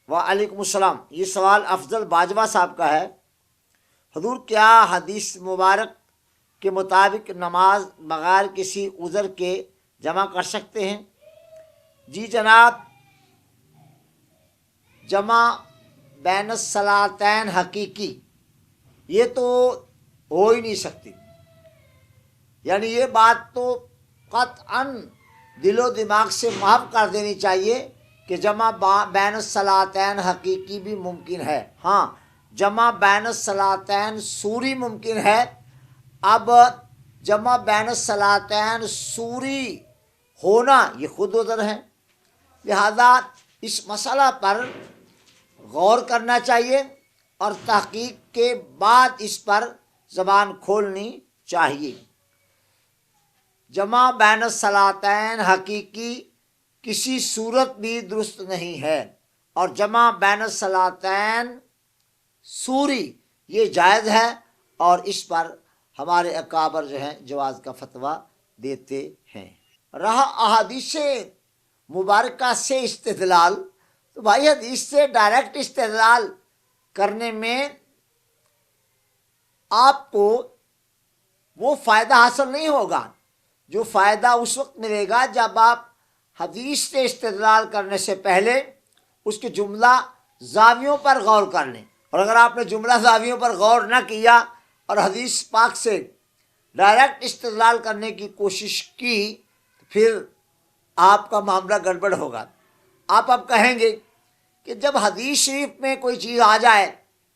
وعلیکم السلام۔ یہ سوال افضل باجوہ صاحب کا ہے۔ حضور کیا حدیث مبارک کے مطابق نماز بغیر کسی عذر کے جمع کر سکتے ہیں؟ جی جناب، جمع بین الصلاتین حقیقی یہ تو ہو ہی نہیں سکتی، یعنی یہ بات تو قطعاً دل و دماغ سے محو کر دینی چاہیے کہ جمع بین الصلاتین حقیقی بھی ممکن ہے۔ ہاں، جمع بین الصلاتین سوری ممکن ہے۔ اب جمع بین الصلاتین سوری ہونا یہ خود عذر ہے، لہذا اس مسئلہ پر غور کرنا چاہیے اور تحقیق کے بعد اس پر زبان کھولنی چاہیے۔ جمع بین الصلاتین حقیقی کسی صورت بھی درست نہیں ہے، اور جمع بین الصلاتین سوری یہ جائز ہے، اور اس پر ہمارے اکابر جو ہیں جواز کا فتویٰ دیتے ہیں۔ رہا احادیث مبارکہ سے استدلال، تو بھائی حدیث سے ڈائریکٹ استدلال کرنے میں آپ کو وہ فائدہ حاصل نہیں ہوگا جو فائدہ اس وقت ملے گا جب آپ حدیث سے استدلال کرنے سے پہلے اس کے جملہ زاویوں پر غور کر لیں۔ اور اگر آپ نے جملہ زاویوں پر غور نہ کیا اور حدیث پاک سے ڈائریکٹ استدلال کرنے کی کوشش کی تو پھر آپ کا معاملہ گڑبڑ ہوگا۔ آپ اب کہیں گے کہ جب حدیث شریف میں کوئی چیز آ جائے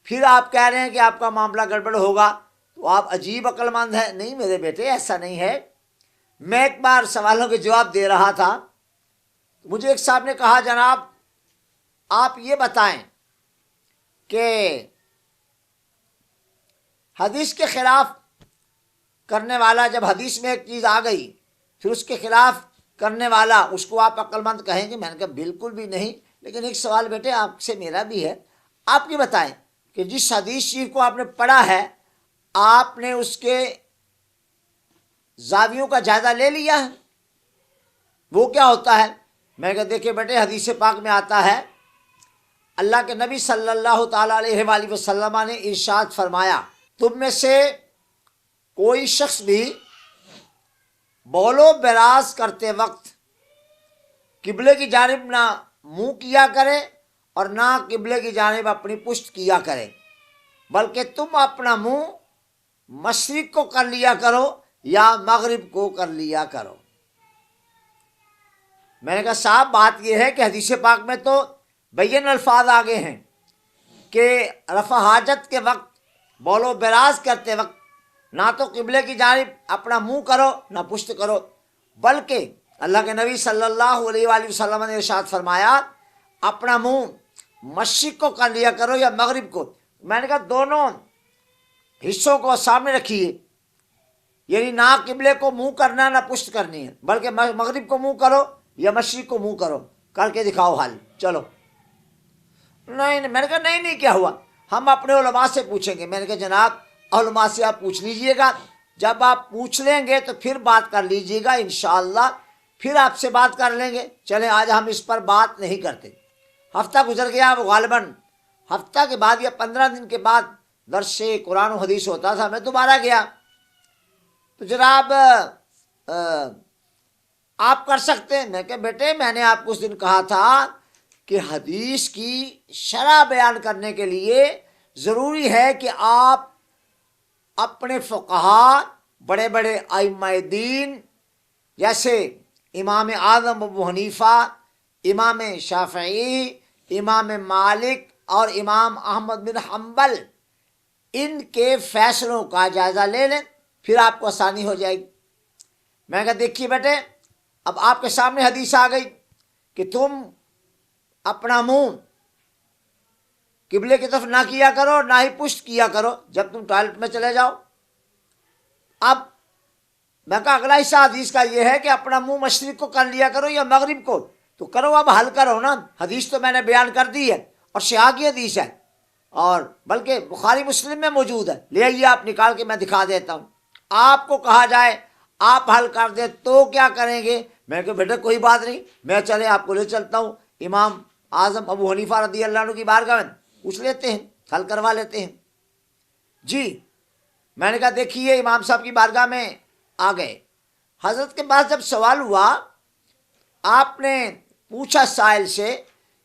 پھر آپ کہہ رہے ہیں کہ آپ کا معاملہ گڑبڑ ہوگا، تو آپ عجیب عقل مند ہیں۔ نہیں میرے بیٹے، ایسا نہیں ہے۔ میں ایک بار سوالوں کے جواب دے رہا تھا، مجھے ایک صاحب نے کہا جناب آپ یہ بتائیں کہ حدیث کے خلاف کرنے والا، جب حدیث میں ایک چیز آ گئی پھر اس کے خلاف کرنے والا، اس کو آپ عقل مند کہیں گے؟ میں نے کہا بالکل بھی نہیں، لیکن ایک سوال بیٹے آپ سے میرا بھی ہے، آپ یہ بتائیں کہ جس حدیث شریف کو آپ نے پڑھا ہے آپ نے اس کے زاویوں کا جائزہ لے لیا ہے؟ وہ کیا ہوتا ہے؟ میں نے کہا دیکھیں بیٹے، حدیث پاک میں آتا ہے اللہ کے نبی صلی اللہ تعالیٰ علیہ وآلہ وسلم نے ارشاد فرمایا، تم میں سے کوئی شخص بھی بول و براز کرتے وقت قبلے کی جانب نہ منہ کیا کرے اور نہ قبلے کی جانب اپنی پشت کیا کرے، بلکہ تم اپنا منہ مشرق کو کر لیا کرو یا مغرب کو کر لیا کرو۔ میں نے کہا صاحب بات یہ ہے کہ حدیث پاک میں تو بین الفاظ آگے ہیں کہ رفع حاجت کے وقت، بول و براز کرتے وقت نہ تو قبلے کی جانب اپنا منہ کرو نہ پشت کرو، بلکہ اللہ کے نبی صلی اللہ علیہ وآلہ وسلم نے ارشاد فرمایا اپنا منہ مشرق کو کر لیا کرو یا مغرب کو۔ میں نے کہا دونوں حصوں کو سامنے رکھیے، یعنی نہ قبلے کو منہ کرنا نہ پشت کرنی ہے، بلکہ مغرب کو منہ کرو یا مشرق کو منہ کرو، کر کے دکھاؤ حل۔ چلو نہیں، میں نے کہا نہیں کیا ہوا، ہم اپنے علماء سے پوچھیں گے۔ میں نے کہا جناب علماء سے آپ پوچھ لیجئے گا، جب آپ پوچھ لیں گے تو پھر بات کر لیجئے گا انشاءاللہ، پھر آپ سے بات کر لیں گے۔ چلیں آج ہم اس پر بات نہیں کرتے۔ ہفتہ گزر گیا، وہ غالباً ہفتہ کے بعد یا 15 دن کے بعد درس قرآن و حدیث ہوتا تھا، میں دوبارہ گیا تو جناب آپ کر سکتے ہیں؟ میں کہ بیٹے میں نے آپ کو اس دن کہا تھا کہ حدیث کی شرح بیان کرنے کے لیے ضروری ہے کہ آپ اپنے فقہا، بڑے بڑے ائمہ دین جیسے امام اعظم ابو حنیفہ، امام شافعی، امام مالک اور امام احمد بن حنبل، ان کے فیصلوں کا جائزہ لے لیں، پھر آپ کو آسانی ہو جائے گی۔ میں نے کہا دیکھیے بیٹے، اب آپ کے سامنے حدیث آ گئی کہ تم اپنا منہ قبلے کی طرف نہ کیا کرو نہ ہی پشت کیا کرو جب تم ٹوائلٹ میں چلے جاؤ۔ اب میں کہا اگلا حصہ حدیث کا یہ ہے کہ اپنا منہ مشرق کو کر لیا کرو یا مغرب کو، تو کرو اب حل کرو نا، حدیث تو میں نے بیان کر دی ہے اور شیعہ کی حدیث ہے، اور بلکہ بخاری مسلم میں موجود ہے، لے آئیے آپ نکال کے میں دکھا دیتا ہوں۔ آپ کو کہا جائے آپ حل کر دیں تو کیا کریں گے؟ میں کہ بیٹا کوئی بات نہیں، میں چلے آپ کو لے چلتا ہوں امام اعظم ابو حنیفہ رضی اللہ عنہ کی بارگاہ میں پوچھ لیتے ہیں، حل کروا لیتے ہیں۔ جی میں نے کہا دیکھیے امام صاحب کی بارگاہ میں آ گئے، حضرت کے پاس جب سوال ہوا، آپ نے پوچھا سائل سے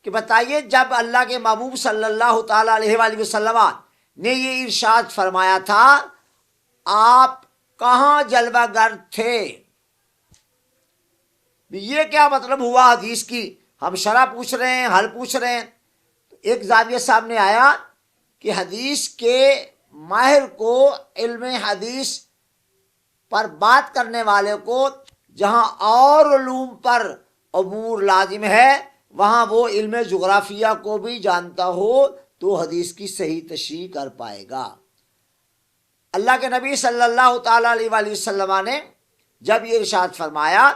کہ بتائیے جب اللہ کے محبوب صلی اللہ تعالیٰ علیہ وآلہ وسلم نے یہ ارشاد فرمایا تھا آپ کہاں جلوہ گر تھے؟ یہ کیا مطلب ہوا حدیث کی؟ ہم شرح پوچھ رہے ہیں، حل پوچھ رہے ہیں۔ ایک زاویہ سامنے آیا کہ حدیث کے ماہر کو، علم حدیث پر بات کرنے والے کو جہاں اور علوم پر عبور لازم ہے، وہاں وہ علم جغرافیہ کو بھی جانتا ہو تو حدیث کی صحیح تشریح کر پائے گا۔ اللہ کے نبی صلی اللہ تعالیٰ علیہ وآلہ وسلم نے جب یہ ارشاد فرمایا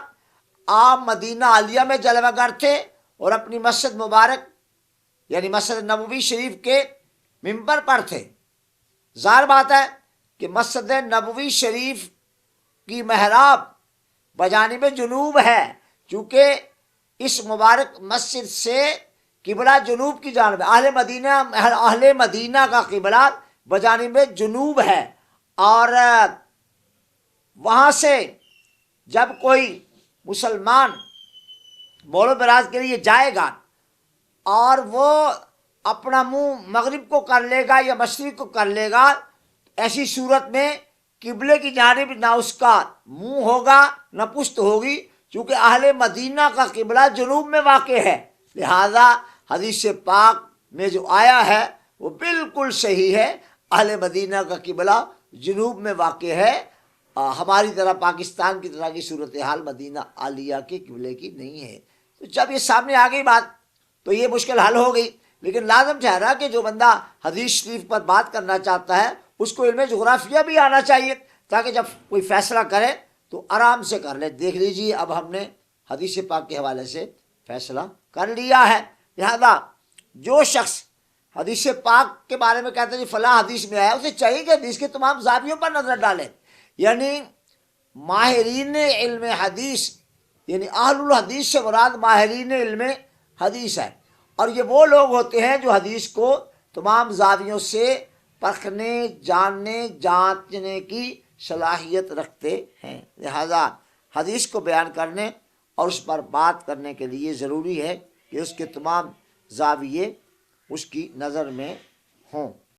آپ مدینہ عالیہ میں جلوہ گر تھے اور اپنی مسجد مبارک یعنی مسجد نبوی شریف کے ممبر پر تھے، ظاہر بات ہے کہ مسجد نبوی شریف کی محراب بجانب جنوب ہے، چونکہ اس مبارک مسجد سے قبلہ جنوب کی جانب ہے۔ اہل مدینہ کا قبلہ بجانب جنوب ہے، اور وہاں سے جب کوئی مسلمان مول و براز کے لیے جائے گا اور وہ اپنا منہ مغرب کو کر لے گا یا مشرق کو کر لے گا، ایسی صورت میں قبلے کی جانب نہ اس کا منہ ہوگا نہ پشت ہوگی، چونکہ اہل مدینہ کا قبلہ جنوب میں واقع ہے۔ لہذا حدیث پاک میں جو آیا ہے وہ بالکل صحیح ہے، اہل مدینہ کا قبلہ جنوب میں واقع ہے، ہماری طرح پاکستان کی طرح کی صورتحال مدینہ عالیہ کے قبلے کی نہیں ہے۔ تو جب یہ سامنے آ گئی بات تو یہ مشکل حل ہو گئی، لیکن لازم ٹھہرا کہ جو بندہ حدیث شریف پر بات کرنا چاہتا ہے اس کو علم جغرافیہ بھی آنا چاہیے، تاکہ جب کوئی فیصلہ کرے تو آرام سے کر لے۔ دیکھ لیجیے اب ہم نے حدیث پاک کے حوالے سے فیصلہ کر لیا ہے۔ لہذا جو شخص حدیث پاک کے بارے میں کہتا ہے جی فلاں حدیث میں آیا، اسے چاہیے کہ حدیث کے تمام زاویوں پر نظر ڈالے، یعنی ماہرین علم حدیث یعنی اہل الحدیث سے مراد ماہرین علم حدیث ہے، اور یہ وہ لوگ ہوتے ہیں جو حدیث کو تمام زاویوں سے پرکھنے، جاننے، جانچنے کی صلاحیت رکھتے ہیں۔ لہذا حدیث کو بیان کرنے اور اس پر بات کرنے کے لیے ضروری ہے کہ اس کے تمام زاویے اس کی نظر میں ہوں۔